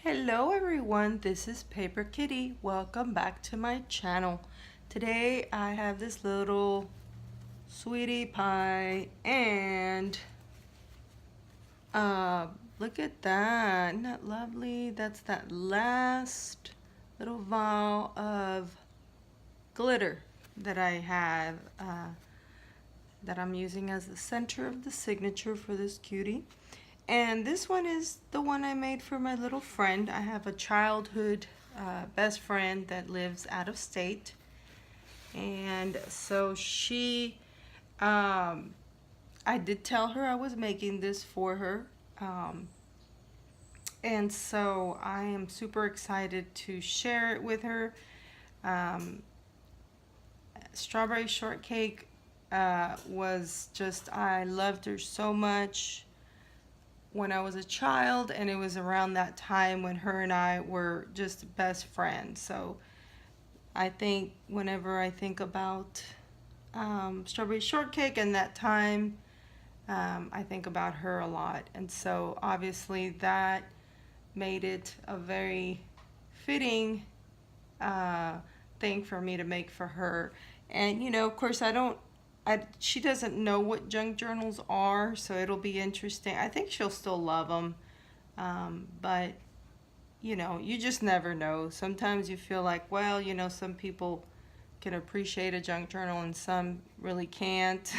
Hello everyone, this is Paper Kitty. Welcome back to my channel. Today I have this little sweetie pie and look at that. Isn't that lovely? That's that last little vial of glitter that I have that I'm using as the center of the signature for this cutie. And this one is the one I made for my little friend. I have a childhood best friend that lives out of state. And so I did tell her I was making this for her. And so I am super excited to share it with her. Strawberry Shortcake was just, I loved her so much when I was a child, and it was around that time when her and I were just best friends. So I think whenever I think about Strawberry Shortcake and that time, I think about her a lot. And so obviously that made it a very fitting thing for me to make for her. And you know, of course, she doesn't know what junk journals are, so it'll be interesting. I think she'll still love them, but you know, you just never know. Sometimes you feel like, well, you know, some people can appreciate a junk journal and some really can't.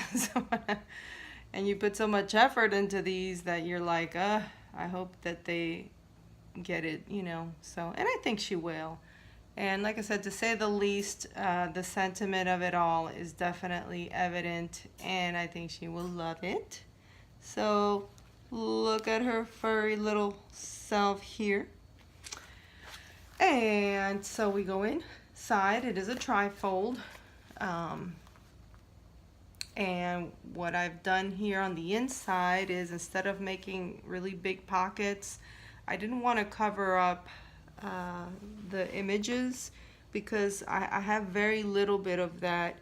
And you put so much effort into these that you're like, I hope that they get it, you know. So, and I think she will. And like I said, to say the least, the sentiment of it all is definitely evident, and I think she will love it. So look at her furry little self here. And so we go inside. It is a trifold. And what I've done here on the inside is, instead of making really big pockets, I didn't want to cover up the images, because I have very little bit of that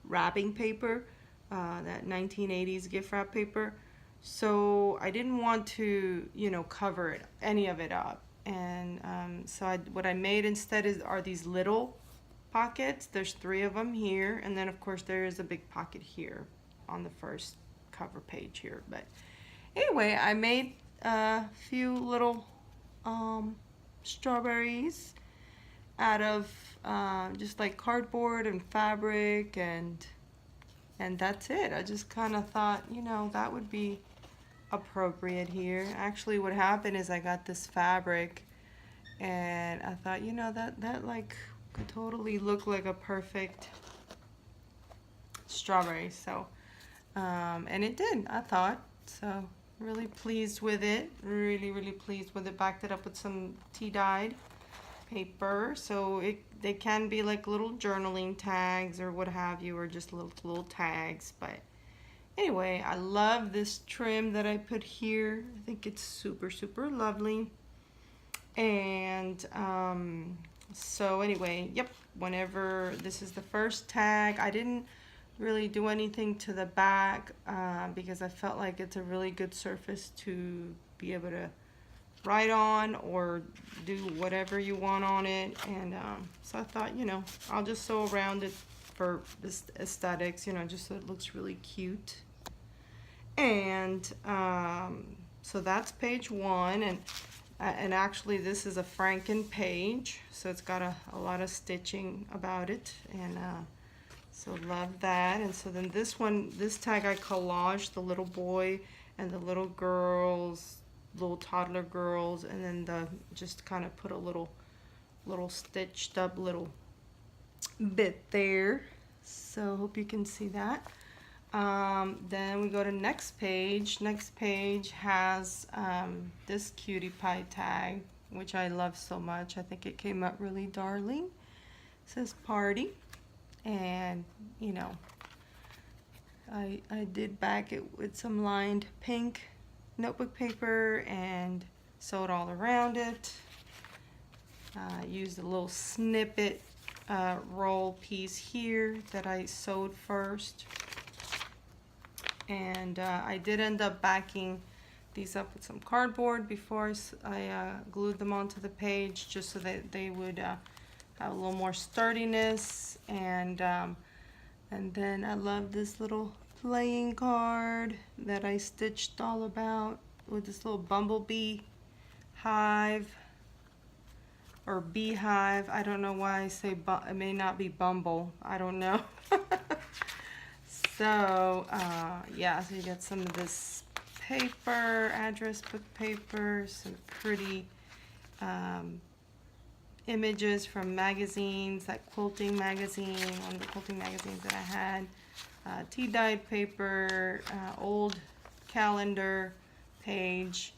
wrapping paper, that 1980s gift wrap paper. So I didn't want to, you know, cover any of it up. And so what I made instead are these little pockets. There's 3 of them here, and then of course there is a big pocket here on the first cover page here. But anyway, I made a few little strawberries out of just like cardboard and fabric, and that's it. I just kind of thought, you know, that would be appropriate here. Actually, what happened is I got this fabric and I thought, you know, that like could totally look like a perfect strawberry. So and it did, I thought. So really pleased with it, really pleased with it. Backed it up with some tea dyed paper, so they can be like little journaling tags or what have you, or just little tags. But anyway, I love this trim that I put here. I think it's super lovely. And so anyway, yep, whenever this is the first tag, I didn't really do anything to the back because I felt like it's a really good surface to be able to write on or do whatever you want on it. And so I thought, you know, I'll just sew around it for this aesthetics, you know, just so it looks really cute. And so that's page 1, and actually this is a Franken page, so it's got a lot of stitching about it, and so love that. And so then this tag I collaged the little boy and the little girls, little toddler girls, and then just kind of put a little stitched up little bit there. So hope you can see that. Then we go to next page. Next page has this cutie pie tag, which I love so much. I think it came out really darling. It says party, and you know, I did back it with some lined pink notebook paper and sewed all around it. Used a little snippet roll piece here that I sewed first. And I did end up backing these up with some cardboard before I glued them onto the page, just so that they would have a little more sturdiness. And then I love this little playing card that I stitched all about with this little bumblebee hive or beehive. I don't know why I say it may not be bumble. I don't know. So yeah, so you get some of this paper, address book paper, some pretty images from magazines, like quilting magazine, one of the quilting magazines that I had, tea dyed paper, old calendar page,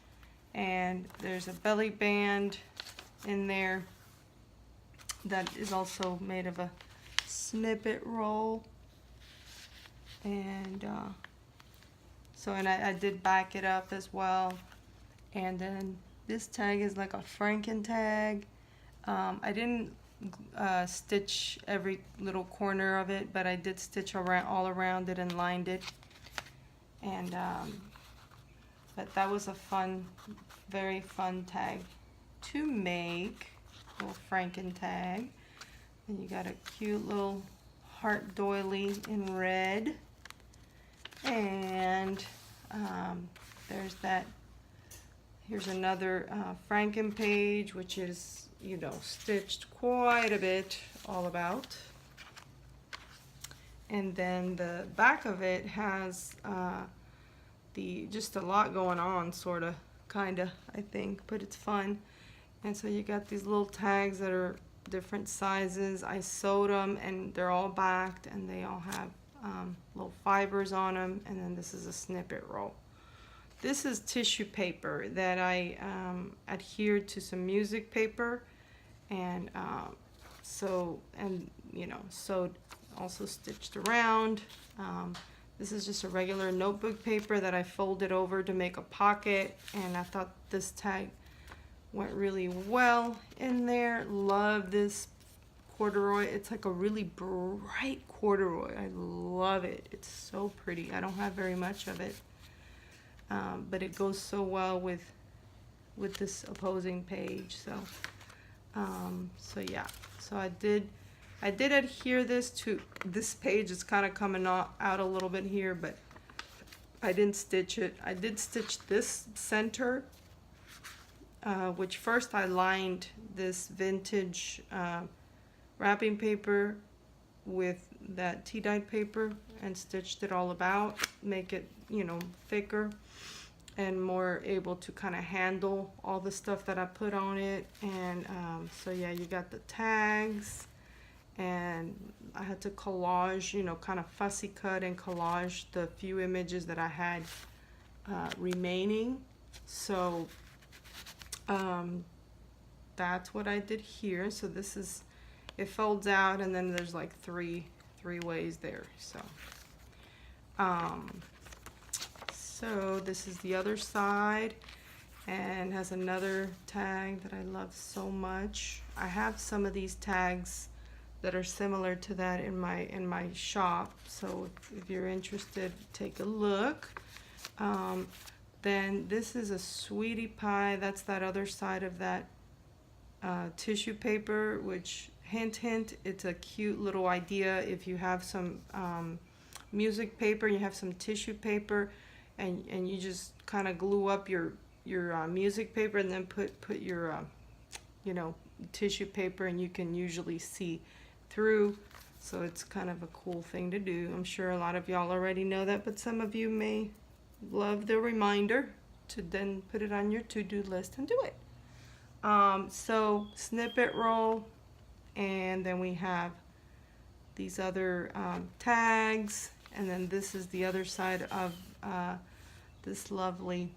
and there's a belly band in there that is also made of a snippet roll. And and I did back it up as well. And then this tag is like a Franken tag. I didn't stitch every little corner of it, but I did stitch all around it and lined it. And but that was a fun, very fun tag to make, little Franken tag. And you got a cute little heart doily in red. And there's that. Here's another Franken page, which is, you know, stitched quite a bit all about. And then the back of it has just a lot going on, sort of, kind of, I think, but it's fun. And so you got these little tags that are different sizes. I sewed them, and they're all backed, and they all have little fibers on them. And then this is a snippet roll. This is tissue paper that I adhered to some music paper, and you know, sewed, also stitched around. This is just a regular notebook paper that I folded over to make a pocket, and I thought this tag went really well in there. Love this corduroy. It's like a really bright corduroy. I love it. It's so pretty. I don't have very much of it, but it goes so well with this opposing page. So so yeah, so I did adhere this to this page. It's kind of coming out a little bit here, but I didn't stitch it. I did stitch this center, which first I lined this vintage wrapping paper with that tea dyed paper and stitched it all about, make it, you know, thicker and more able to kind of handle all the stuff that I put on it. And so yeah, you got the tags, and I had to collage, you know, kind of fussy cut and collage the few images that I had remaining. So that's what I did here. So this is, it folds out, and then there's like three ways there. So so this is the other side, and has another tag that I love so much. I have some of these tags that are similar to that in my shop, so if you're interested, take a look. Then this is a sweetie pie. That's that other side of that tissue paper, which, hint hint, it's a cute little idea if you have some music paper, you have some tissue paper, and you just kind of glue up your music paper, and then put your you know, tissue paper, and you can usually see through. So it's kind of a cool thing to do. I'm sure a lot of y'all already know that, but some of you may love the reminder to then put it on your to-do list and do it. So snippet roll, and then we have these other tags, and then this is the other side of this lovely.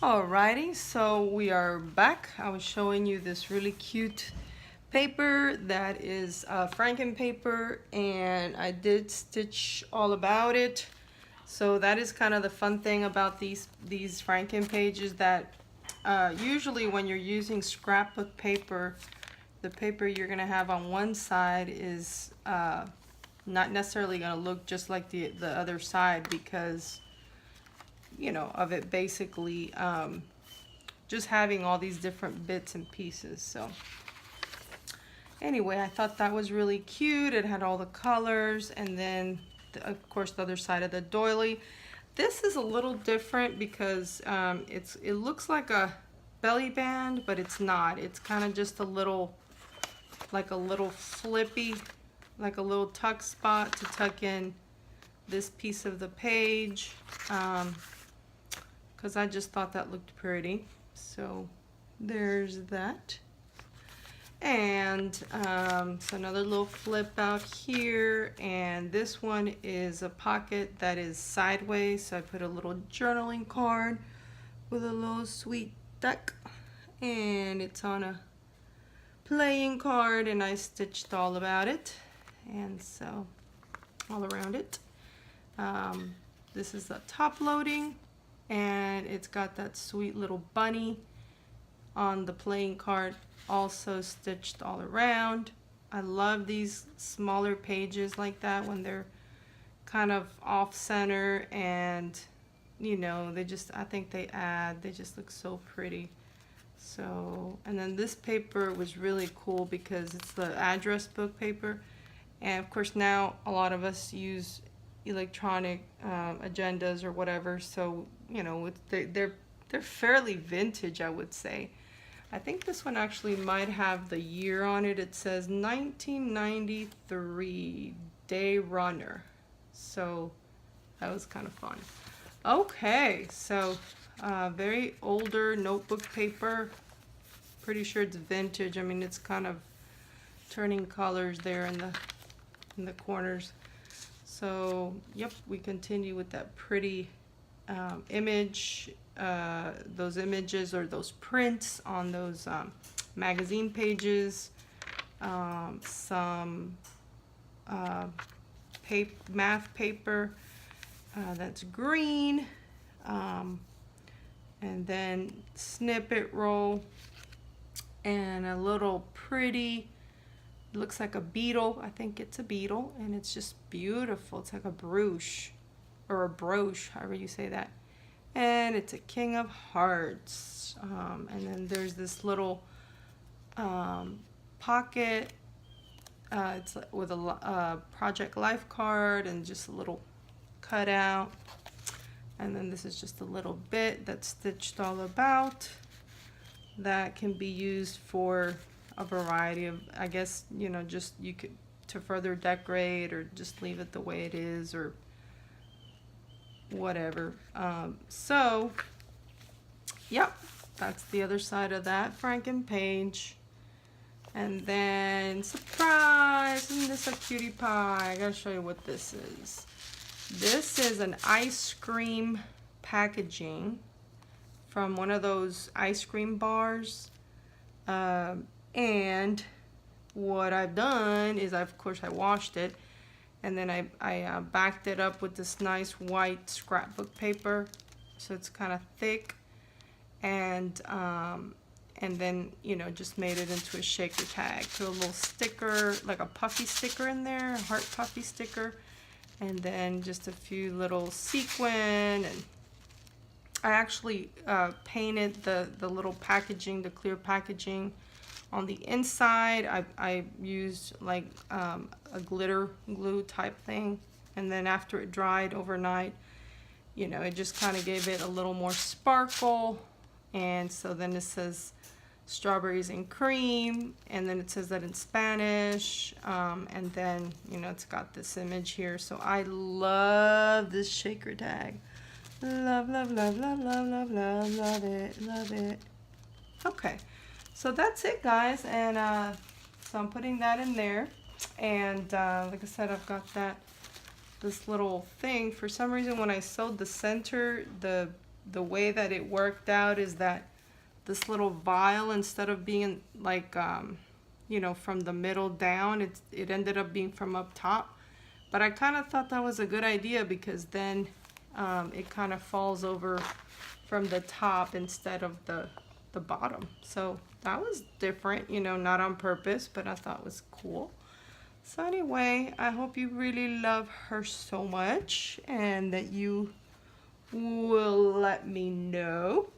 Alrighty, so we are back. I was showing you this really cute paper that is Franken paper, and I did stitch all about it. So that is kind of the fun thing about these Franken pages, that usually when you're using scrapbook paper, the paper you're gonna have on one side is not necessarily gonna look just like the other side, because you know, of it basically just having all these different bits and pieces. So anyway, I thought that was really cute. It had all the colors, and then of course the other side of the doily. This is a little different because it looks like a belly band, but it's not. It's kind of just a little, like a little flippy, like a little tuck spot to tuck in this piece of the page, because I just thought that looked pretty. So there's that. And so another little flip out here, and this one is a pocket that is sideways, so I put a little journaling card with a little sweet duck, and it's on a playing card, and I stitched all about it, and so all around it. This is the top loading, and it's got that sweet little bunny on the playing card, also stitched all around. I love these smaller pages like that when they're kind of off center, and you know, they just, I think they just look so pretty. So, and then this paper was really cool because it's the address book paper, and of course now a lot of us use electronic agendas or whatever, so you know, they're fairly vintage, I would say. I think this one actually might have the year on it. It says 1993 Day Runner. So that was kind of fun. Okay, so very older notebook paper. Pretty sure it's vintage. I mean, it's kind of turning colors there in the corners. So yep, we continue with that pretty image. Those images or those prints on those magazine pages, some math paper that's green, and then snippet roll, and a little pretty, looks like a beetle. I think it's a beetle, and it's just beautiful. It's like a brooch or a brooch, however you say that. And it's a King of Hearts. And then there's this little pocket. It's with a Project Life card and just a little cutout. And then this is just a little bit that's stitched all about. That can be used for a variety of, I guess, you know, just you could to further decorate or just leave it the way it is or whatever. So yep, that's the other side of that Franken page. And then surprise, isn't this a cutie pie? I gotta show you what this is. This is an ice cream packaging from one of those ice cream bars, and what I've done is of course I washed it, and then I backed it up with this nice white scrapbook paper, so it's kind of thick, and then, you know, just made it into a shaker tag. Put a little sticker, like a puffy sticker in there, a heart puffy sticker, and then just a few little sequin. And I actually painted the little packaging, the clear packaging on the inside. I used like a glitter glue type thing, and then after it dried overnight, you know, it just kind of gave it a little more sparkle. And so then it says strawberries and cream, and then it says that in Spanish, and then, you know, it's got this image here. So I love this shaker tag. Love, love, love, love, love, love, love, love it, love it. Okay, so that's it, guys, and so I'm putting that in there, and like I said, I've got this little thing. For some reason, when I sewed the center, the way that it worked out is that this little vial, instead of being like you know, from the middle down, it ended up being from up top. But I kind of thought that was a good idea, because then it kind of falls over from the top instead of the bottom. So that was different, you know, not on purpose, but I thought it was cool. So anyway, I hope you really love her so much, and that you will let me know.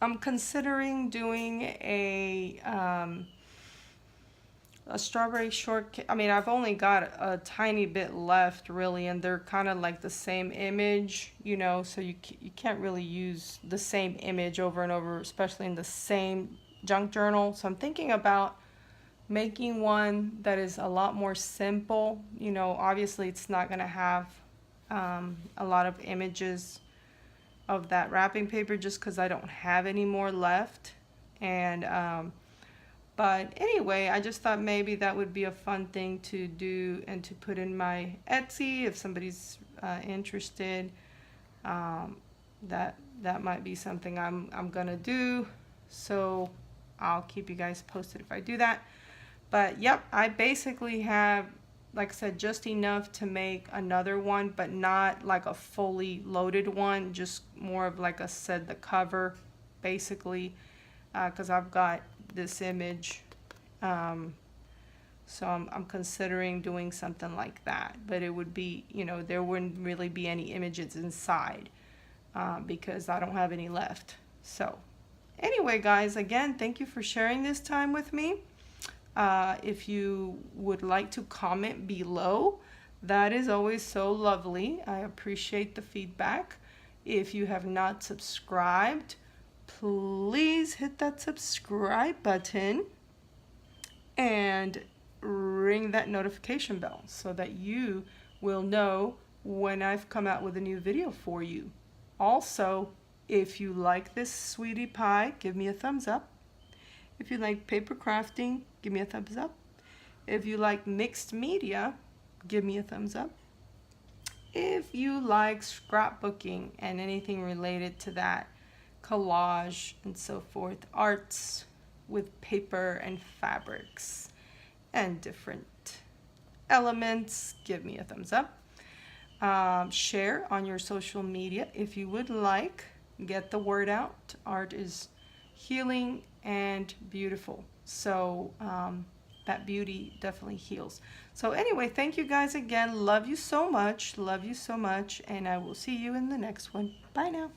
I'm considering doing a strawberry shortcake. I mean, I've only got a tiny bit left really, and they're kind of like the same image, you know, so you can't really use the same image over and over, especially in the same junk journal. So I'm thinking about making one that is a lot more simple. You know, obviously it's not going to have a lot of images of that wrapping paper just because I don't have any more left. And but anyway, I just thought maybe that would be a fun thing to do and to put in my Etsy if somebody's interested. That might be something I'm gonna do. So I'll keep you guys posted if I do that. But yep, I basically have, like I said, just enough to make another one, but not like a fully loaded one, just more of like I said, the cover basically, because I've got this image. So I'm considering doing something like that, but it would be, you know, there wouldn't really be any images inside because I don't have any left. So anyway, guys, again, thank you for sharing this time with me. If you would like to comment below, that is always so lovely. I appreciate the feedback. If you have not subscribed, please hit that subscribe button and ring that notification bell so that you will know when I've come out with a new video for you. Also, if you like this sweetie pie, give me a thumbs up. If you like paper crafting, give me a thumbs up. If you like mixed media, give me a thumbs up. If you like scrapbooking and anything related to that, collage and so forth, arts with paper and fabrics and different elements, give me a thumbs up. Share on your social media if you would like. Get the word out. Art is healing and beautiful. So that beauty definitely heals. So anyway, thank you guys again. Love you so much. Love you so much. And I will see you in the next one. Bye now.